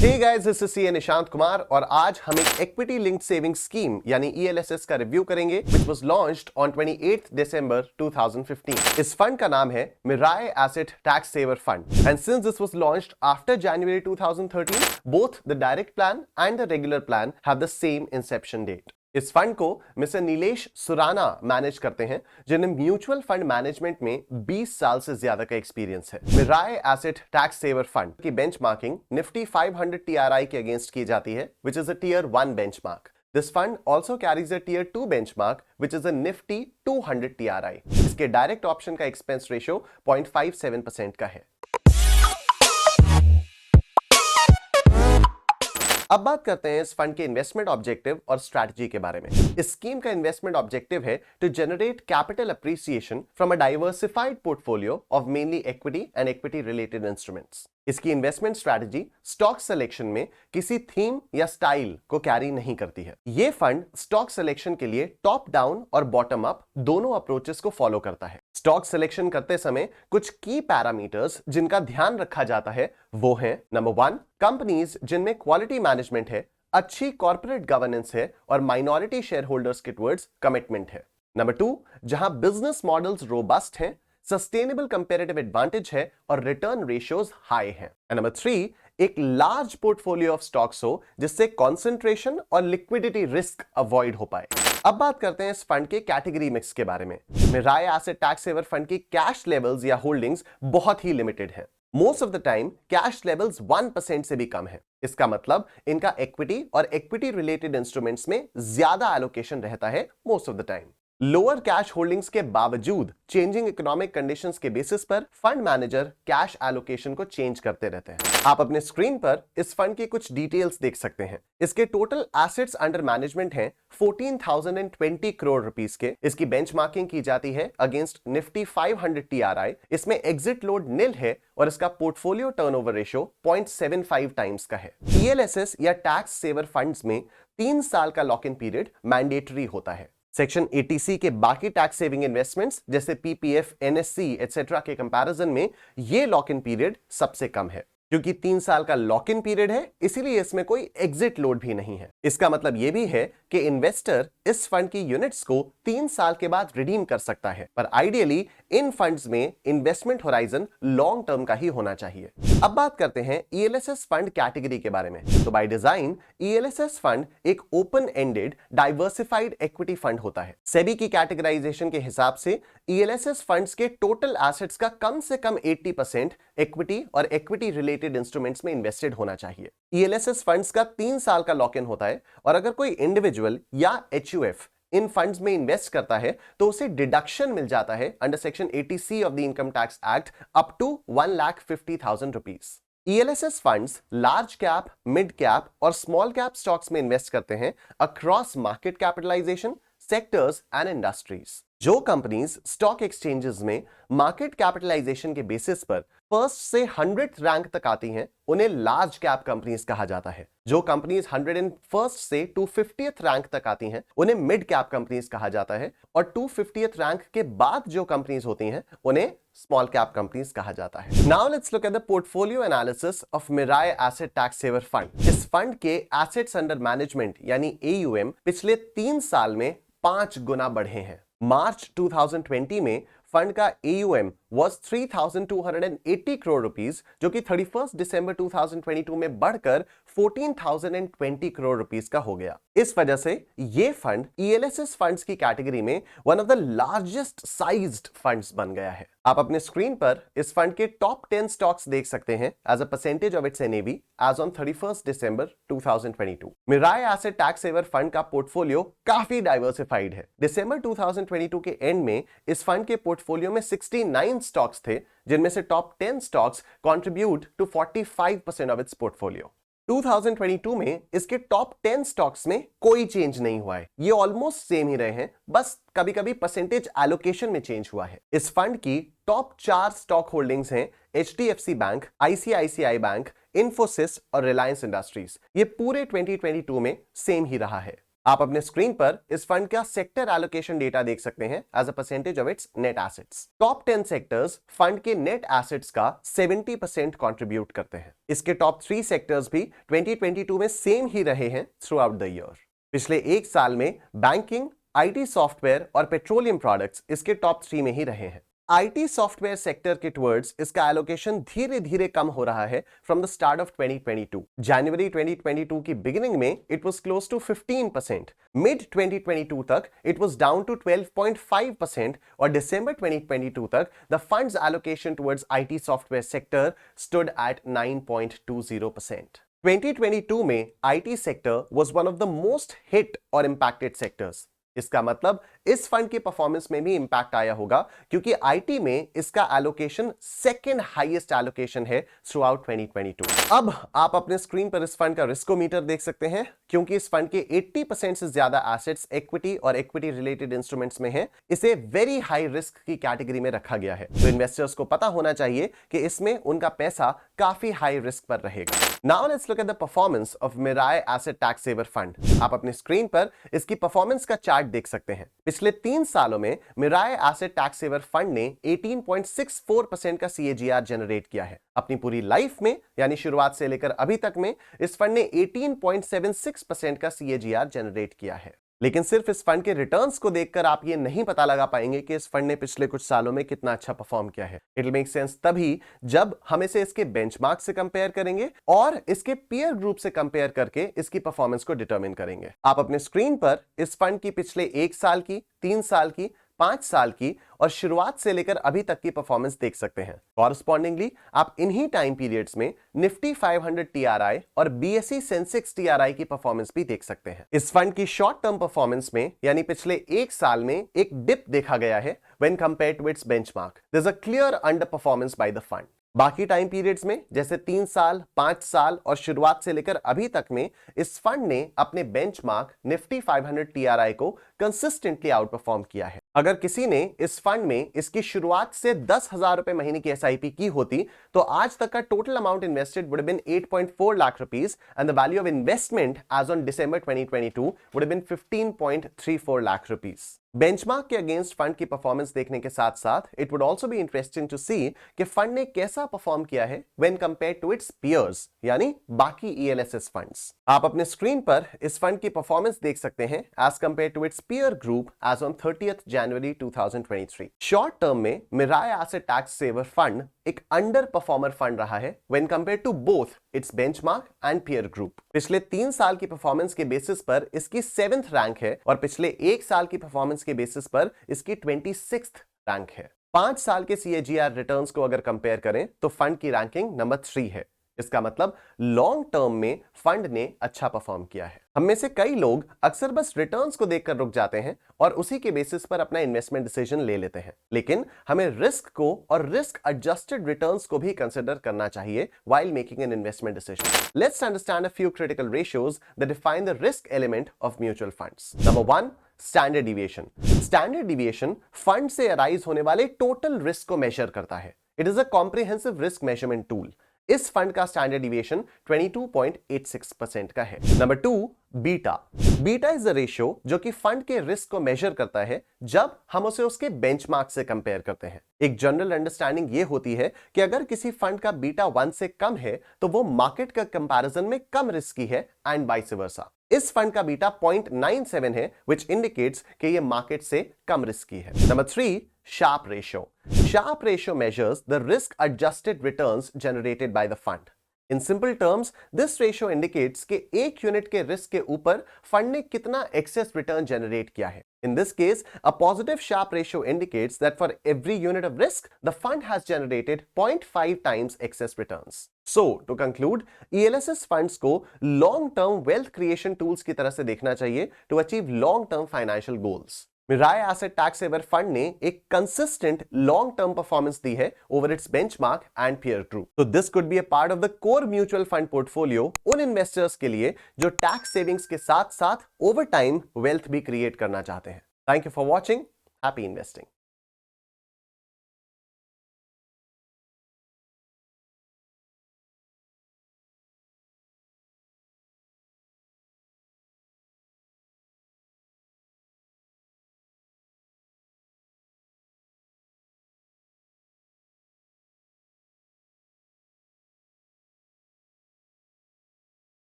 Hey guys, this is CA Nishant Kumar और आज हम एक इक्विटी लिंक्ड सेविंग स्कीम यानी ईएलएसएस का रिव्यू करेंगे which was launched on 28th December 2015। इस फंड का नाम है Mirae asset tax saver fund and since this was launched after January 2013 both the direct plan and the regular plan have the same inception date. इस fund को mister Nilesh Surana manage करते हैं जिन्हें mutual fund management में 20 साल से ज्यादा का एक्सपीरियंस है। Mirae asset tax saver fund की बेंचमार्किंग निफ्टी 500 टीआरआई के अगेंस्ट की जाती है which is a tier 1 benchmark. This fund also carries a tier 2 benchmark which is a Nifty 200 TRI. इसके डायरेक्ट ऑप्शन का एक्सपेंस रेशियो 0.57% का है। अब बात करते हैं इस फंड के इन्वेस्टमेंट ऑब्जेक्टिव और स्ट्रैटेजी के बारे में। इस स्कीम का इन्वेस्टमेंट ऑब्जेक्टिव है to generate capital appreciation from a diversified portfolio of mainly equity and equity related instruments. इसकी इन्वेस्टमेंट स्ट्रैटेजी स्टॉक सिलेक्शन में किसी थीम या स्टाइल को कैरी नहीं करती है। यह फंड स्टॉक सिलेक्शन के लिए टॉप डाउन और बॉटम अप दोनों अप्रोचेस को फॉलो करता है। स्टॉक सिलेक्शन करते समय कुछ की पैरामीटर्स जिनका ध्यान रखा जाता है वो हैं नंबर 1 कंपनीज जिनमें क्वालिटी मैनेजमेंट है, अच्छी कॉर्पोरेट गवर्नेंस है और माइनॉरिटी शेयर होल्डर्स के टुवर्ड्स कमिटमेंट है। नंबर 2 जहां बिजनेस मॉडल्स रोबस्ट हैं, सस्टेनेबल कंपैरेटिव एडवांटेज है और रिटर्न रेशियोज हाई हैं। नंबर 3 एक लार्ज पोर्टफोलियो ऑफ स्टॉक्स हो जिससे कंसंट्रेशन और लिक्विडिटी रिस्क अवॉइड हो पाए। अब बात करते हैं इस फंड के कैटेगरी मिक्स के बारे में। Mirae asset tax saver fund की कैश लेवल्स या होल्डिंग्स बहुत ही लिमिटेड है। Most of the time cash levels 1% से भी कम है। इसका मतलब इनका इक्विटी और इक्विटी रिलेटेड इंस्ट्रूमेंट्स में ज्यादा एलोकेशन रहता है most of the time. Lower cash holdings के बावजूद चेंजिंग इकोनॉमिक कंडीशंस के बेसिस पर फंड मैनेजर कैश एलोकेशन को चेंज करते रहते हैं। आप अपने स्क्रीन पर इस फंड की कुछ डिटेल्स देख सकते हैं। इसके टोटल एसेट्स अंडर मैनेजमेंट हैं 14,020 करोड़ रुपीस के। इसकी बेंचमार्किंग की जाती है अगेंस्ट निफ्टी 500 टीआरआई। इसमें एग्जिट लोड निल है और इसका पोर्टफोलियो टर्नओवर रेशियो 0.75 टाइम्स का है। ईएलएसएस या टैक्स सेवर फंड्स में 3 साल का लॉक इन पीरियड मैंडेटरी होता है। सेक्शन 80C के बाकी टैक्स सेविंग इन्वेस्टमेंट्स जैसे पीपीएफ, एनएससी एटसेट्रा के कंपैरिजन में यह लॉक इन पीरियड सबसे कम है। क्योंकि 3 साल का लॉक इन पीरियड है इसीलिए इसमें कोई एग्जिट लोड भी नहीं है। इसका मतलब यह भी है कि इन्वेस्टर इस फंड की यूनिट्स को 3 साल के बाद रिडीम कर सकता है, पर आइडियली इन फंड्स में इन्वेस्टमेंट होराइजन लॉन्ग टर्म का ही होना चाहिए। अब बात करते हैं ईएलएसएस फंड कैटेगरी के बारे में। तो बाय डिजाइन ईएलएसएस फंड एक open ended diversified equity fund होता है। सेबी की कैटेगराइजेशन के हिसाब से ईएलएसएस फंड्स के टोटल एसेट्स का कम से कम 80% इक्विटी और इक्विटी रिलेटेड इंस्ट्रूमेंट्स में इन्वेस्टेड होना चाहिए। ईएलएसएस फंड्स का 3 साल का लॉक इन होता है और अगर कोई इंडिविजुअल या एचयूएफ इन फंड्स में इन्वेस्ट करता है तो उसे डिडक्शन मिल जाता है under section 80C of the income tax act up to 1,50,000 rupees. ELSS funds large cap, mid cap और स्मॉल कैप स्टॉक्स में इन्वेस्ट करते हैं across market capitalisation, sectors and industries. जो कंपनीज स्टॉक एक्सचेंजेस में market capitalisation के basis पर first से 100th rank तक आती हैं उन्हें लार्ज कैप कंपनीज कहा जाता है। जो कंपनीज 101st से 250th रैंक तक आती हैं उन्हें मिड कैप कंपनीज कहा जाता है और 250th रैंक के बाद जो कंपनीज होती हैं उन्हें स्मॉल कैप कंपनीज कहा जाता है। Now let's look at the portfolio analysis of Mirae asset tax saver fund. इस फंड के एसेट्स अंडर मैनेजमेंट यानी एयूएम पिछले 3 साल में 5 गुना बढ़े हैं। मार्च 2020 में फंड का AUM was 3,280 करोड़ रुपीस जो कि 31 दिसंबर 2022 में बढ़कर 14,020 करोड़ रुपीस का हो गया। इस वजह से यह फंड ईएलएसएस फंड्स की कैटेगरी में one of the largest sized funds बन गया है। आप अपने स्क्रीन पर इस फंड के टॉप 10 स्टॉक्स देख सकते हैं as a percentage of its NAV as on 31 December 2022। Mirae asset tax saver fund का पोर्टफोलियो काफी डाइवर्सिफाइड है। दिसंबर 2022 के एंड में इस फंड के पोर्टफोलियो में 69 स्टॉक्स थे जिनमें से top 10 stocks contribute to 45% of its portfolio. 2022 में इसके टॉप 10 स्टॉक्स में कोई चेंज नहीं हुआ है। ये ऑलमोस्ट सेम ही रहे हैं, बस कभी-कभी परसेंटेज एलोकेशन में चेंज हुआ है। इस फंड की टॉप 4 स्टॉक होल्डिंग्स हैं HDFC bank, ICICI bank, Infosys और रिलायंस इंडस्ट्रीज। ये पूरे 2022 में सेम ही रहा है। आप अपने स्क्रीन पर इस फंड का सेक्टर एलोकेशन डेटा देख सकते हैं as a percentage of its net assets. Top 10 sectors fund के नेट एसेट्स का 70% कंट्रीब्यूट करते हैं। इसके टॉप 3 सेक्टर्स भी 2022 में सेम ही रहे हैं थ्रू आउट द ईयर। पिछले एक साल में बैंकिंग, आईटी सॉफ्टवेयर और पेट्रोलियम प्रोडक्ट्स इसके टॉप 3 में ही रहे हैं। आईटी सॉफ्टवेयर सेक्टर के टुवर्ड्स इसका एलोकेशन धीरे धीरे कम हो रहा है फ्रॉम द स्टार्ट ऑफ 2022। जनवरी 2022 की बिगिनिंग में it was close to 15%, mid 2022 तक इट वाज डाउन टू 12.5% और दिसंबर 2022 तक the funds allocation towards IT software sector stood at 9.20%। 2022 में IT sector was one of the most hit और impacted sectors. इसका मतलब इस फंड की परफॉर्मेंस में भी इंपैक्ट आया होगा क्योंकि आईटी में इसका एलोकेशन सेकंड हाईएस्ट एलोकेशन है थ्रू आउट 2022। अब आप अपने स्क्रीन पर इस फंड का रिस्कोमीटर देख सकते हैं। क्योंकि इस फंड के 80% से ज्यादा एसेट्स इक्विटी और इक्विटी रिलेटेड इंस्ट्रूमेंट्स में हैं, इसे वेरी हाई रिस्क की कैटेगरी में रखा गया है। तो इन्वेस्टर्स को पता होना चाहिए कि इसमें उनका पैसा काफी हाई रिस्क पर रहेगा। Now let's look at the performance of Mirae asset tax saver fund. आप अपनी स्क्रीन पर इसकी परफॉर्मेंस का चार्ट देख सकते हैं। पिछले 3 सालों में Mirae asset tax saver fund ने 18.64% का सीएजीआर जनरेट किया है। अपनी पूरी लाइफ में यानी शुरुआत से लेकर अभी तक में इस फंड ने 18.76% का सीएजीआर जनरेट किया है। लेकिन सिर्फ इस फंड के रिटर्न्स को देखकर आप ये नहीं पता लगा पाएंगे कि इस फंड ने पिछले कुछ सालों में कितना अच्छा परफॉर्म किया है। इट विल मेक सेंस तभी जब हम इसे इसके बेंचमार्क से कंपेयर करेंगे और इसके पीयर ग्रुप से कंपेयर करके इसकी परफॉर्मेंस को डिटरमिन करेंगे। आप अपने स्क्रीन पर इस फंड की पिछले 1 साल की, 3 साल की, 5 साल की और शुरुआत से लेकर अभी तक की परफॉर्मेंस देख सकते हैं। कॉरस्पॉन्डिंगली आप इन्हीं टाइम पीरियड्स में निफ्टी 500 टीआरआई और बीएसई सेंसेक्स टीआरआई की परफॉर्मेंस भी देख सकते हैं। इस फंड की शॉर्ट टर्म परफॉर्मेंस में यानी पिछले 1 साल में एक डिप देखा गया है when compared to its benchmark. There is a clear underperformance by the fund. बाकी टाइम पीरियड्स में जैसे 3 साल, 5 साल और शुरुआत से लेकर अभी तक में इस फंड ने अपने बेंचमार्क निफ्टी 500 टीआरआई को कंसिस्टेंटली आउट परफॉर्म किया है। अगर किसी ने इस फंड में इसकी शुरुआत से 10,000 रुपए महीने की एसआईपी की होती तो आज तक का total amount invested would have been 8.4 lakh rupees and the value of investment as on December 2022 would have been 15.34 lakh rupees. Benchmark के अगेंस्ट फंड की परफॉर्मेंस देखने के साथ साथ it would also be interesting to see कि फंड ने कैसा perform किया है when compared to its peers यानी बाकी ईएलएसएस फंड्स। आप अपने स्क्रीन पर इस फंड की परफॉर्मेंस देख सकते हैं as compared to its peer group as on 30th January 2023। Short term में Mirae asset tax saver fund एक अंडर परफॉर्मर फंड रहा है when compared to both its benchmark and peer group. पिछले 3 साल की परफॉर्मेंस के बेसिस पर इसकी 7th रैंक है और पिछले 1 साल की परफॉर्मेंस के बेसिस पर इसकी 26th रैंक है। 5 साल के सीएजीआर रिटर्न्स को अगर कंपेयर करें तो फंड की रैंकिंग नंबर 3 है। इसका मतलब लॉन्ग टर्म में फंड ने अच्छा परफॉर्म किया है। हम में से कई लोग अक्सर बस रिटर्न्स को देखकर रुक जाते हैं और उसी के बेसिस पर अपना इन्वेस्टमेंट डिसीजन ले लेते हैं। लेकिन हमें रिस्क को और रिस्क एडजस्टेड रिटर्न्स को भी कंसीडर करना चाहिए while making an investment decision. Let's understand a few critical ratios that define the risk element of mutual funds. Number 1, standard deviation. Standard deviation fund से अराइज होने वाले total risk को major करता है। It is a comprehensive risk measurement tool. इस fund का standard deviation 22.86% का है। Number 2, beta. Beta is the ratio जो कि फंड के रिस्क को मेजर करता है जब हम उसे उसके बेंचमार्क से कंपेयर करते हैं। एक जनरल अंडरस्टैंडिंग ये होती है कि अगर किसी फंड का बीटा 1 से कम है तो वो मार्केट का कंपैरिजन में कम रिस्की है एंड वाइस वर्सा। इस फंड का बीटा 0.97 है which indicates कि ये मार्केट से कम रिस्की है। Number 3, Sharpe ratio. Sharpe ratio measures the risk-adjusted returns generated by the fund. In simple terms, this ratio indicates कि एक यूनिट के रिस्क के ऊपर फंड ने कितना एक्सेस रिटर्न जनरेट किया है। In this case, a positive Sharpe ratio indicates that for every unit of risk, the fund has generated 0.5 times excess returns. So, to conclude, ELSS funds को long-term wealth creation tools की तरह से देखना चाहिए to achieve long-term financial goals. Mirae asset tax saver fund ने एक consistent long term performance दी है over its benchmark and peer group. तो this could be a part of the core mutual fund portfolio उन investors के लिए जो tax savings के साथ साथ ओवर टाइम वेल्थ भी क्रिएट करना चाहते हैं। Thank you for watching. Happy investing.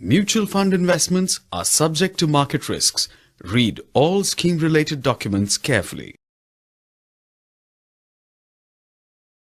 Mutual fund investments are subject to market risks. Read all scheme-related documents carefully.